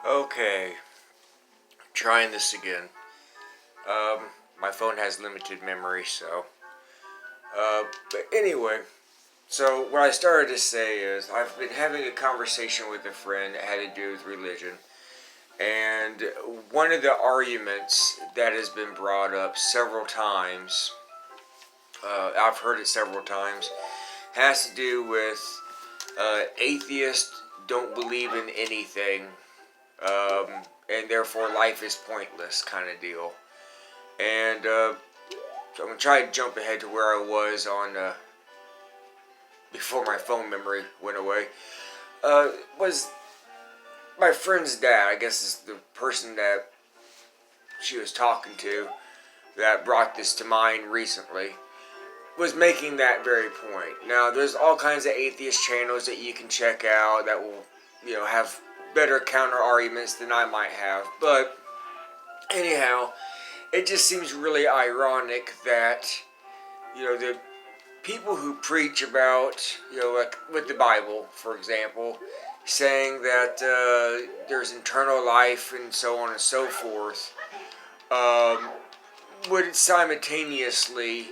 Okay, trying this again. My phone has limited memory, so. But anyway, so what I started to say is I've been having a conversation with a friend that had to do with religion, and one of the arguments that has been brought up several times, I've heard it several times, has to do with atheists don't believe in anything, and therefore life is pointless kind of deal. And so I'm going to try to jump ahead to where I was on before my phone memory went away. Was my friend's dad, I guess is the person that she was talking to that brought this to mind recently, was making that very point. Now, there's all kinds of atheist channels that you can check out that will, have better counter arguments than I might have. But anyhow, it just seems really ironic that, the people who preach about, like with the Bible, for example, saying that there's eternal life and so on and so forth, would simultaneously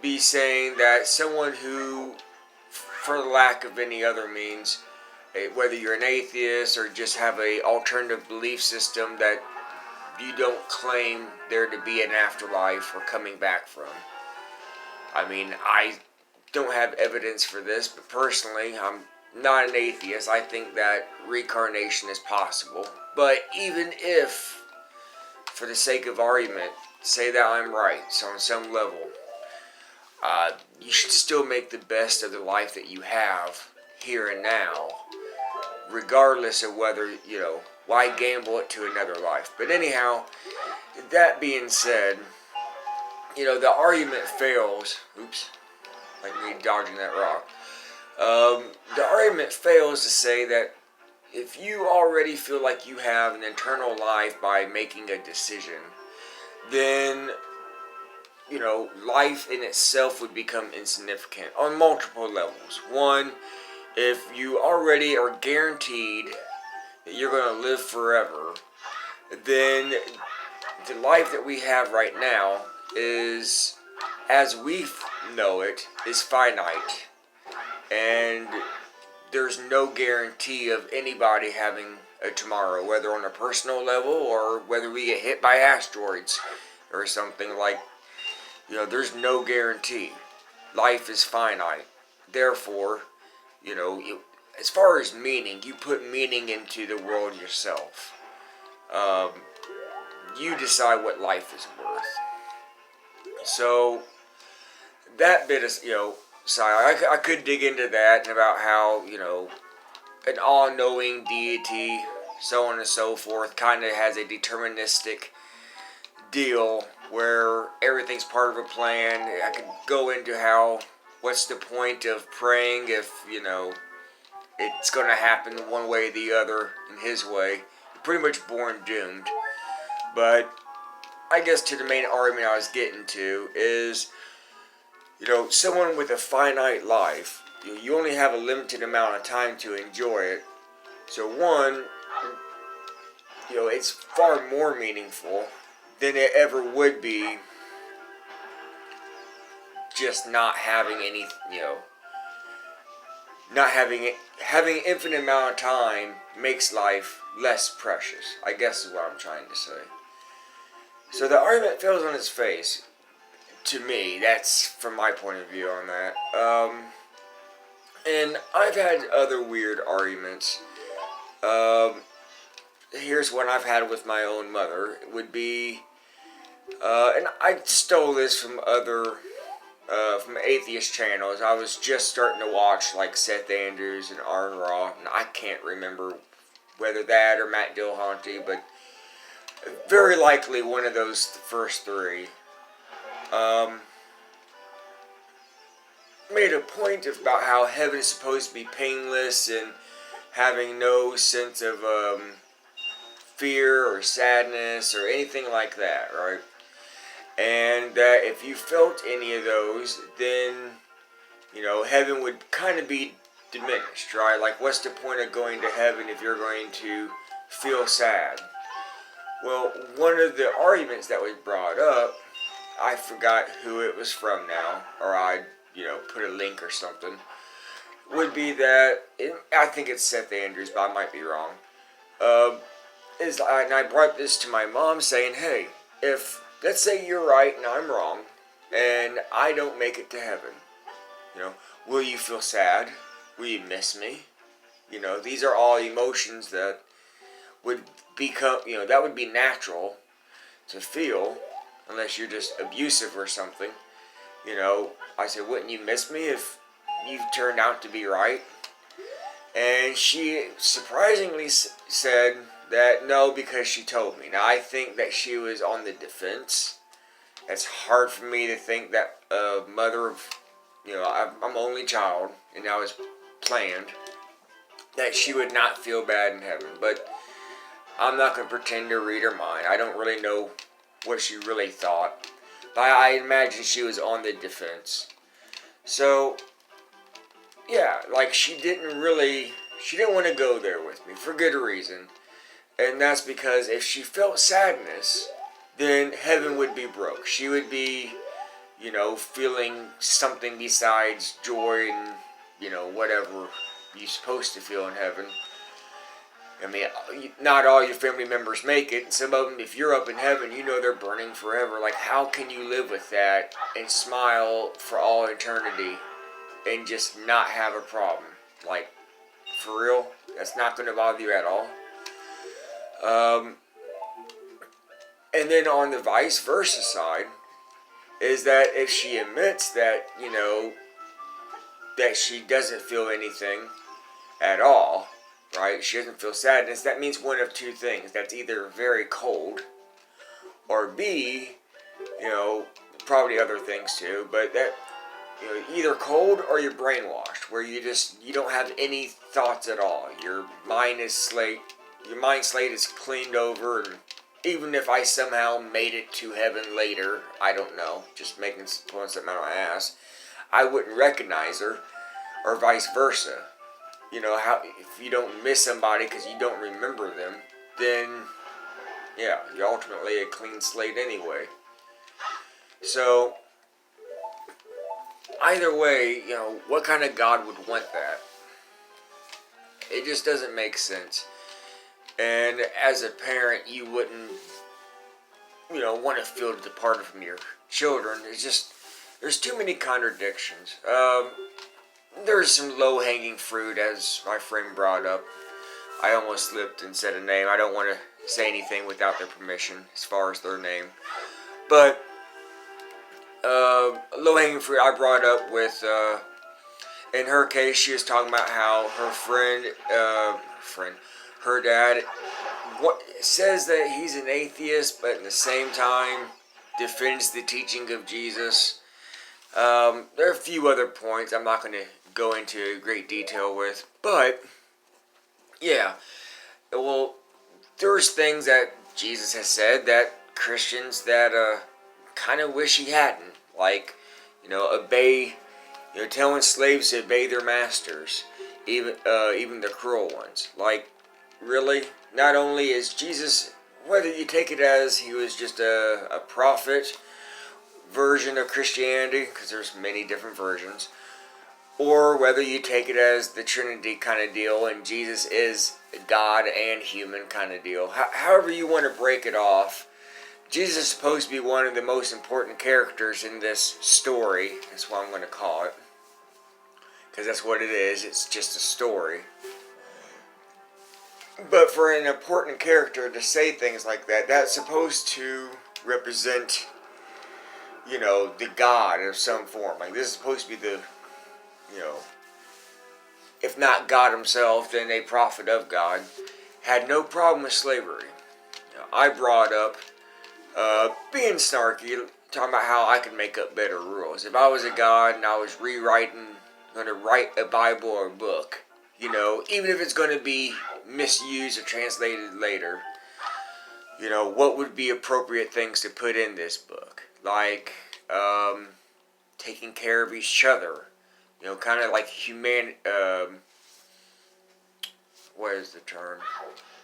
be saying that someone who, for the lack of any other means, whether you're an atheist or just have a alternative belief system that you don't claim there to be an afterlife or coming back from. I mean, I don't have evidence for this, but personally, I'm not an atheist. I think that reincarnation is possible. But even if, for the sake of argument, say that I'm right, so on some level, you should still make the best of the life that you have here and now, regardless of whether, why gamble it to another life. But anyhow, that being said, the argument fails. Oops, like me dodging that rock. The argument fails to say that if you already feel like you have an eternal life by making a decision, then, life in itself would become insignificant on multiple levels. One, if you already are guaranteed that you're going to live forever, then the life that we have right now is, as we know it, is finite. And there's no guarantee of anybody having a tomorrow, whether on a personal level or whether we get hit by asteroids or something like, there's no guarantee. Life is finite. Therefore, as far as meaning, you put meaning into the world yourself. You decide what life is worth. So, that bit is, I could dig into that and about how, an all-knowing deity, so on and so forth, kind of has a deterministic deal where everything's part of a plan. I could go into how, what's the point of praying if, it's going to happen one way or the other in his way. You're pretty much born doomed. But I guess to the main argument I was getting to is, someone with a finite life, you only have a limited amount of time to enjoy it. So one, it's far more meaningful than it ever would be just not having any, not having it, having an infinite amount of time makes life less precious, I guess is what I'm trying to say. So the argument fails on its face. To me, that's from my point of view on that. And I've had other weird arguments. Here's one I've had with my own mother. It would be, and I stole this from from atheist channels. I was just starting to watch like Seth Andrews and Arn Ra, and I can't remember whether that or Matt Dillahunty, but very likely one of those first three. Made a point about how heaven is supposed to be painless and having no sense of fear or sadness or anything like that, right? And that if you felt any of those, then, heaven would kind of be diminished, right? Like, what's the point of going to heaven if you're going to feel sad. Well, one of the arguments that was brought up, I forgot who it was from now, or I, put a link or something, would be that, I think it's Seth Andrews, but I might be wrong, and I brought this to my mom saying, hey, if, let's say you're right and I'm wrong, and I don't make it to heaven, will you feel sad? Will you miss me? These are all emotions that would become, that would be natural to feel, unless you're just abusive or something. I said, wouldn't you miss me if you turned out to be right? And she surprisingly said that no, because she told me. Now, I think that she was on the defense. It's hard for me to think that a mother of, I'm only child, and that was planned, that she would not feel bad in heaven. But I'm not going to pretend to read her mind. I don't really know what she really thought. But I imagine she was on the defense. So, yeah, like she didn't want to go there with me for good reason. And that's because if she felt sadness, then heaven would be broke. She would be, feeling something besides joy and, whatever you're supposed to feel in heaven. I mean, not all your family members make it. Some of them, if you're up in heaven, they're burning forever. Like, how can you live with that and smile for all eternity and just not have a problem? Like, for real? That's not going to bother you at all. And then on the vice versa side, is that if she admits that, that she doesn't feel anything at all, right? She doesn't feel sadness. That means one of two things. That's either very cold, or B, probably other things too, but that, either cold or you're brainwashed, where you don't have any thoughts at all. Your mind slate is cleaned over, and even if I somehow made it to heaven later, I don't know, just pulling something out of my ass, I wouldn't recognize her, or vice versa. How if you don't miss somebody because you don't remember them, then yeah, you're ultimately a clean slate anyway. So either way, what kind of God would want that? It just doesn't make sense. And as a parent, you wouldn't, want to feel departed from your children. It's just, there's too many contradictions. There's some low-hanging fruit, as my friend brought up. I almost slipped and said a name. I don't want to say anything without their permission, as far as their name. But, low-hanging fruit I brought up with, in her case, she was talking about how her dad, says that he's an atheist, but at the same time defends the teaching of Jesus. There are a few other points I'm not going to go into great detail with, but yeah, well, there's things that Jesus has said that Christians that kind of wish he hadn't, like, obey, telling slaves to obey their masters, even the cruel ones. Like, really? Not only is Jesus, whether you take it as he was just a prophet version of Christianity, because there's many different versions, or whether you take it as the Trinity kind of deal, and Jesus is God and human kind of deal. However you want to break it off, Jesus is supposed to be one of the most important characters in this story. That's what I'm going to call it, because that's what it is. It's just a story. But for an important character to say things like that, that's supposed to represent, the God of some form. Like, this is supposed to be the, if not God himself, then a prophet of God, had no problem with slavery. I brought up being snarky, talking about how I could make up better rules. If I was a God and I was going to write a Bible or a book, even if it's going to be misused or translated later, what would be appropriate things to put in this book? Like, taking care of each other, kind of like what is the term?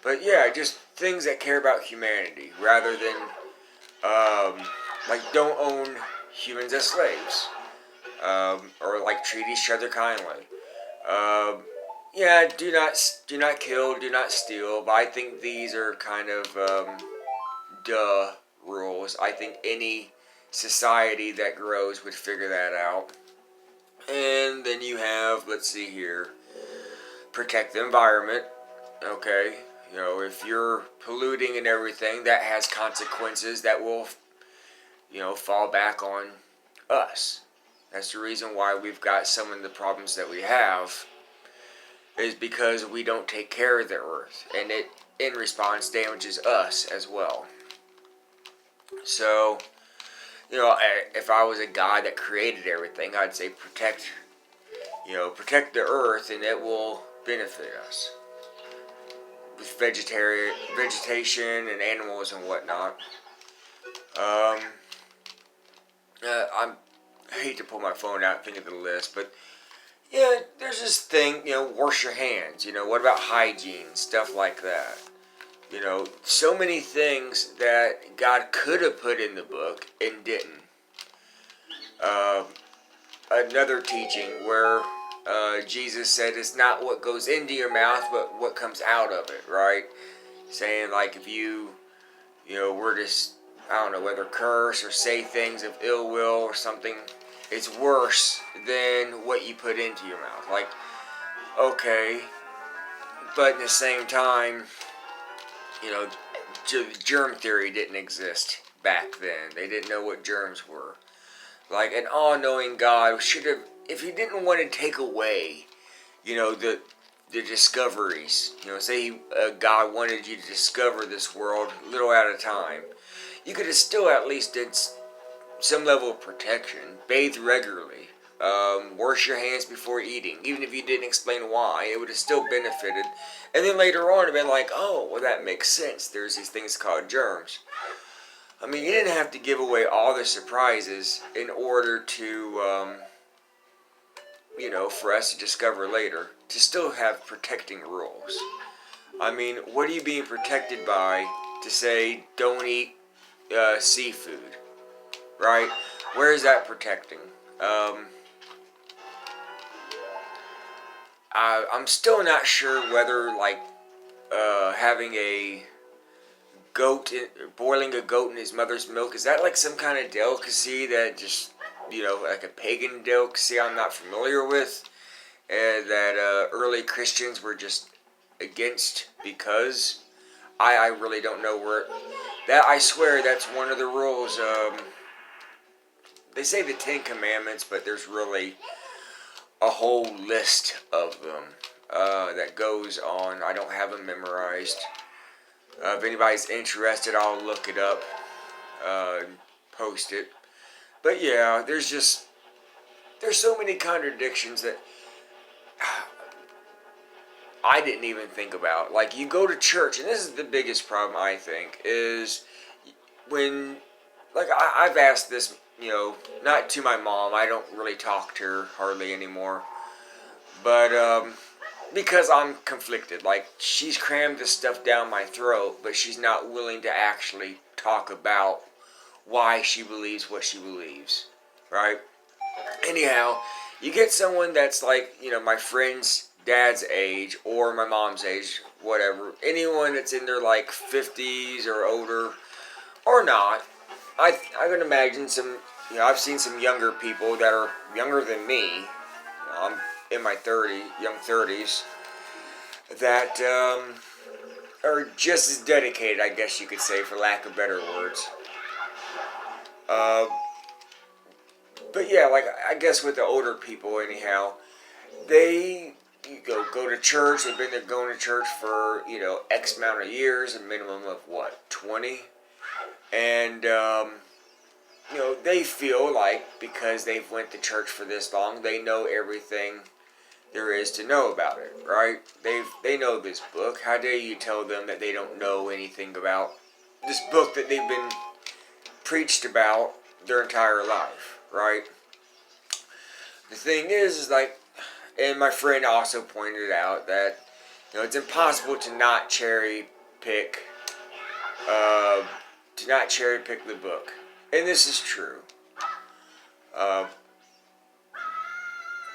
But yeah, just things that care about humanity rather than like don't own humans as slaves, or like treat each other kindly. Um, yeah, do not kill, do not steal. But I think these are kind of duh rules. I think any society that grows would figure that out. And then you have, let's see here, protect the environment. Okay, if you're polluting and everything, that has consequences that will, fall back on us. That's the reason why we've got some of the problems that we have, is because we don't take care of the earth, and it, in response, damages us as well. So, if I was a God that created everything, I'd say protect the earth, and it will benefit us with vegetation and animals and whatnot. I hate to pull my phone out and think of the list, but yeah, there's this thing, wash your hands. What about hygiene, stuff like that? So many things that God could have put in the book and didn't. Another teaching where Jesus said it's not what goes into your mouth, but what comes out of it, right? Saying like if you, were to, I don't know, whether curse or say things of ill will or something, it's worse than what you put into your mouth. Like, okay, but at the same time, germ theory didn't exist back then. They didn't know what germs were. Like, an all-knowing God should have, if he didn't want to take away, the discoveries, say God wanted you to discover this world little at a time, you could have still at least did some level of protection, bathe regularly, wash your hands before eating. Even if you didn't explain why, it would have still benefited. And then later on, it would have been like, oh, well, that makes sense. There's these things called germs. I mean, you didn't have to give away all the surprises in order to, for us to discover later, to still have protecting rules. I mean, what are you being protected by to say don't eat seafood, right? Where is that protecting? I'm still not sure whether, like, having a goat, boiling a goat in his mother's milk, is that like some kind of delicacy that just, like a pagan delicacy I'm not familiar with, and that early Christians were just against, because I really don't know where, that, I swear that's one of the rules. They say the 10 Commandments, but there's really a whole list of them that goes on. I don't have them memorized. If anybody's interested, I'll look it up, post it. But yeah, there's so many contradictions that I didn't even think about. Like, you go to church, and this is the biggest problem, I think, is when, like, I've asked this, not to my mom. I don't really talk to her hardly anymore. But, because I'm conflicted. Like, she's crammed this stuff down my throat, but she's not willing to actually talk about why she believes what she believes, right? Anyhow, you get someone that's like, my friend's dad's age, or my mom's age, whatever. Anyone that's in their, like, 50s or older, or not. I can imagine some, I've seen some younger people that are younger than me. I'm in my young 30s, that are just as dedicated, I guess you could say, for lack of better words. But yeah, like, I guess with the older people, anyhow, they go to church. They've been there going to church for, X amount of years, a minimum of, 20? And, they feel like because they've went to church for this long, they know everything there is to know about it, right? They know this book. How dare you tell them that they don't know anything about this book that they've been preached about their entire life, right? The thing is like, and my friend also pointed out that It's impossible to not cherry pick, the book, and this is true. Uh,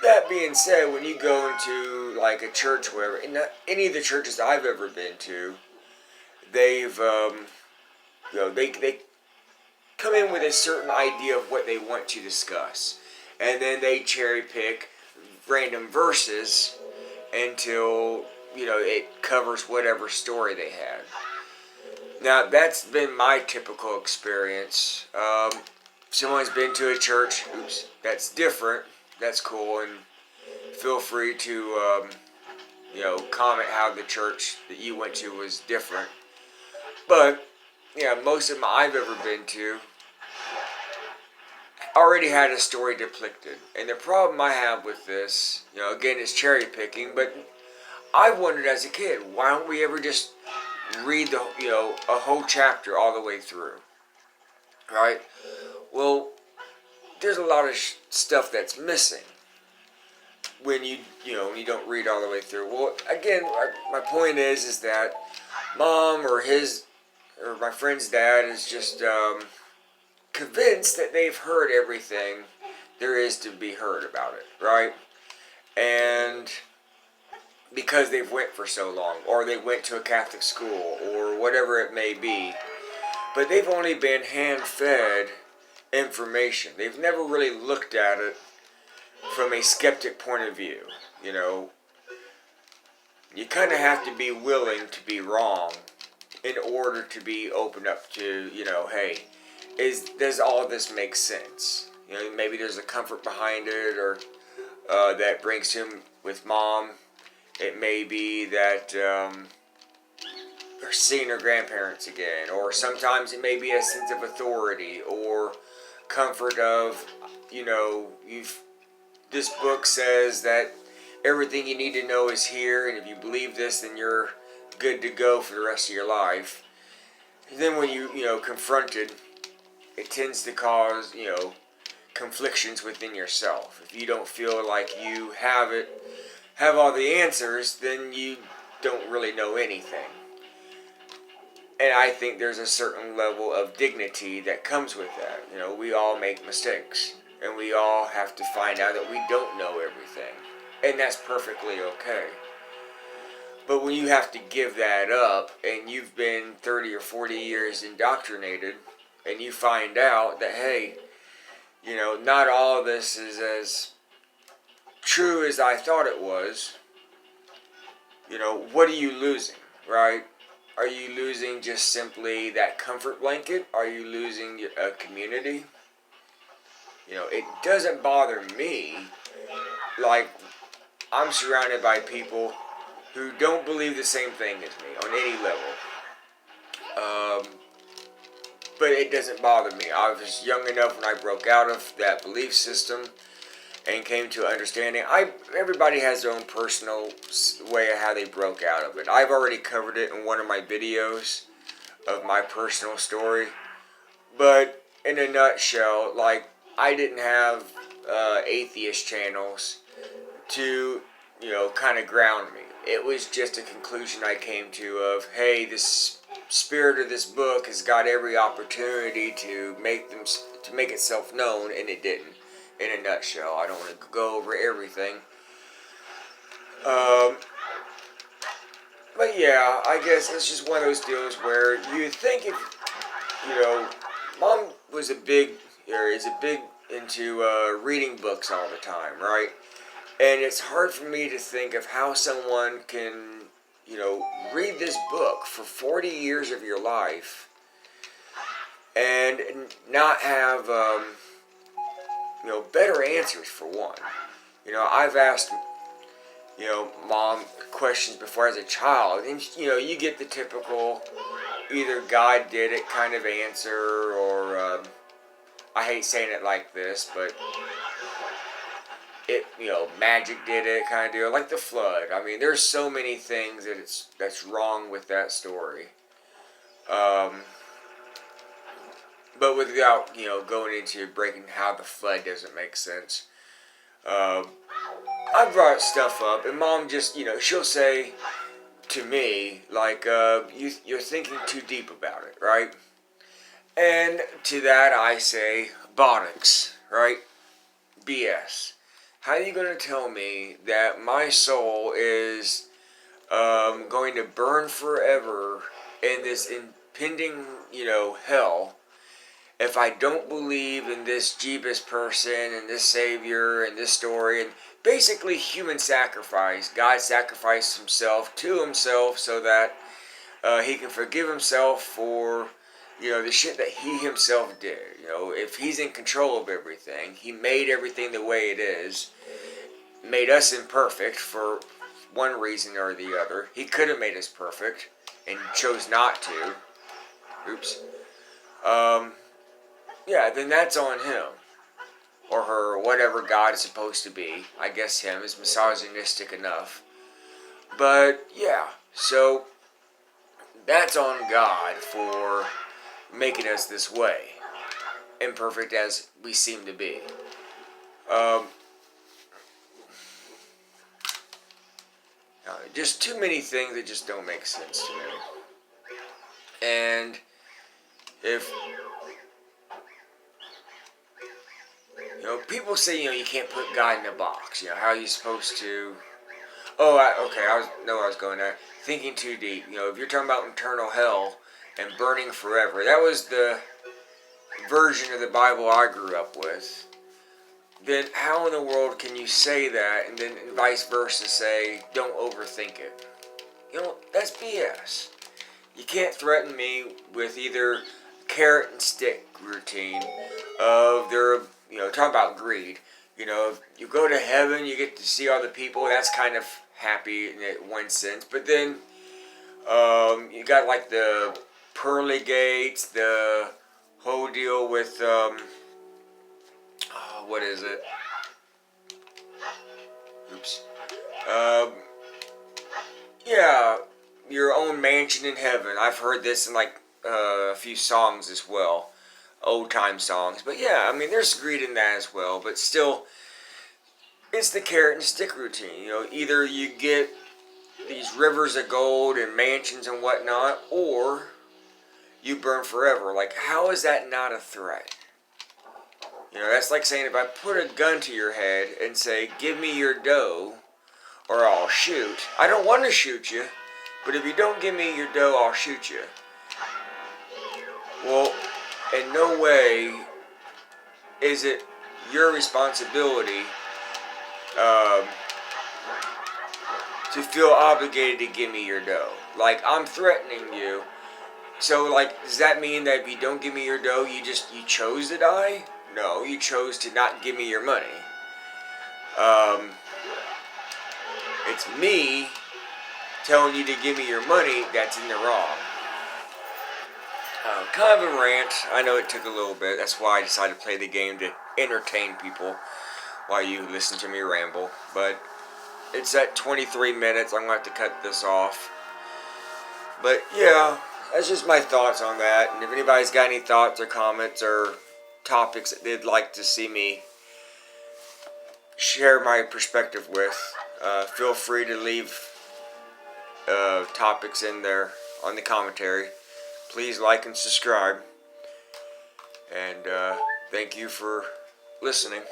that being said, when you go into like a church, wherever, in any of the churches I've ever been to, they've they come in with a certain idea of what they want to discuss, and then they cherry pick random verses until it covers whatever story they had. Now that's been my typical experience. Someone's been to a church, that's different. That's cool, and feel free to comment how the church that you went to was different. But yeah, most of them I've ever been to already had a story depicted. And the problem I have with this, again, is cherry picking. But I wondered as a kid, why don't we ever just read a whole chapter all the way through, right? Well, there's a lot of stuff that's missing when you don't read all the way through. Well, again, my point is that mom or my friend's dad is just convinced that they've heard everything there is to be heard about it, right? And because they've went for so long, or they went to a Catholic school, or whatever it may be, but they've only been hand-fed information. They've never really looked at it from a skeptic point of view. You kind of have to be willing to be wrong in order to be open up to, hey, does all this make sense? Maybe there's a comfort behind it, or that brings him with mom. It may be that they're seeing her grandparents again, or sometimes it may be a sense of authority or comfort of, this book says that everything you need to know is here, and if you believe this, then you're good to go for the rest of your life. And then when you confronted, it tends to cause, conflictions within yourself. If you don't feel like you have all the answers, then you don't really know anything. And I think there's a certain level of dignity that comes with that. We all make mistakes, and we all have to find out that we don't know everything. And that's perfectly okay. But when you have to give that up, and you've been 30 or 40 years indoctrinated, and you find out that, hey, not all of this is as true as I thought it was, what are you losing, right? Are you losing just simply that comfort blanket? Are you losing a community? It doesn't bother me. Like, I'm surrounded by people who don't believe the same thing as me on any level. But it doesn't bother me. I was young enough when I broke out of that belief system and came to understanding. Everybody has their own personal way of how they broke out of it. I've already covered it in one of my videos of my personal story. But in a nutshell, like, I didn't have atheist channels to, kind of ground me. It was just a conclusion I came to of, hey, this spirit of this book has got every opportunity to make itself known, and it didn't. In a nutshell, I don't want to go over everything. But yeah, I guess it's just one of those deals where you think if, mom is a big into reading books all the time, right? And it's hard for me to think of how someone can, read this book for 40 years of your life and not have, better answers for one. I've asked, mom questions before as a child, and, you get the typical either God did it kind of answer, or, I hate saying it like this, but it, magic did it kind of deal, like the flood. I mean, there's so many things that's wrong with that story. But without, going into breaking how the flood doesn't make sense. I brought stuff up, and mom just, she'll say, to me like you're thinking too deep about it, right? And to that I say, bonics, right? BS. How are you going to tell me that my soul is going to burn forever in this impending, hell, if I don't believe in this Jeebus person and this Savior and this story and basically human sacrifice? God sacrificed himself to himself so that he can forgive himself for, the shit that he himself did. If he's in control of everything, he made everything the way it is, made us imperfect for one reason or the other. He could have made us perfect and chose not to. Oops. Yeah, then that's on him. Or her, whatever God is supposed to be. I guess him is misogynistic enough. But, yeah, so that's on God for making us this way. Imperfect as we seem to be. Just too many things that just don't make sense to me. And if people say, you can't put God in a box. How are you supposed to? Oh, okay. I was going there. Thinking too deep. If you're talking about eternal hell and burning forever, that was the version of the Bible I grew up with. Then how in the world can you say that and then vice versa say, don't overthink it? That's BS. You can't threaten me with either carrot and stick routine of their, talking about greed. You go to heaven, you get to see all the people. That's kind of happy in one sense. But then you got like the pearly gates, the whole deal with, what is it? Oops. Yeah, your own mansion in heaven. I've heard this in like a few songs as well. Old time songs. But yeah, there's greed in that as well. But still, it's the carrot and stick routine. Either you get these rivers of gold and mansions and whatnot, or you burn forever. Like, how is that not a threat? That's like saying if I put a gun to your head and say, give me your dough, or I'll shoot. I don't want to shoot you, but if you don't give me your dough, I'll shoot you. Well, in no way is it your responsibility to feel obligated to give me your dough. Like, I'm threatening you. So, like, does that mean that if you don't give me your dough, you chose to die? No, you chose to not give me your money. It's me telling you to give me your money that's in the wrong. Kind of a rant. I know it took a little bit. That's why I decided to play the game, to entertain people while you listen to me ramble. But it's at 23 minutes. I'm going to have to cut this off. But yeah, that's just my thoughts on that. And if anybody's got any thoughts or comments or topics that they'd like to see me share my perspective with, feel free to leave topics in there on the commentary. Please like and subscribe. And thank you for listening.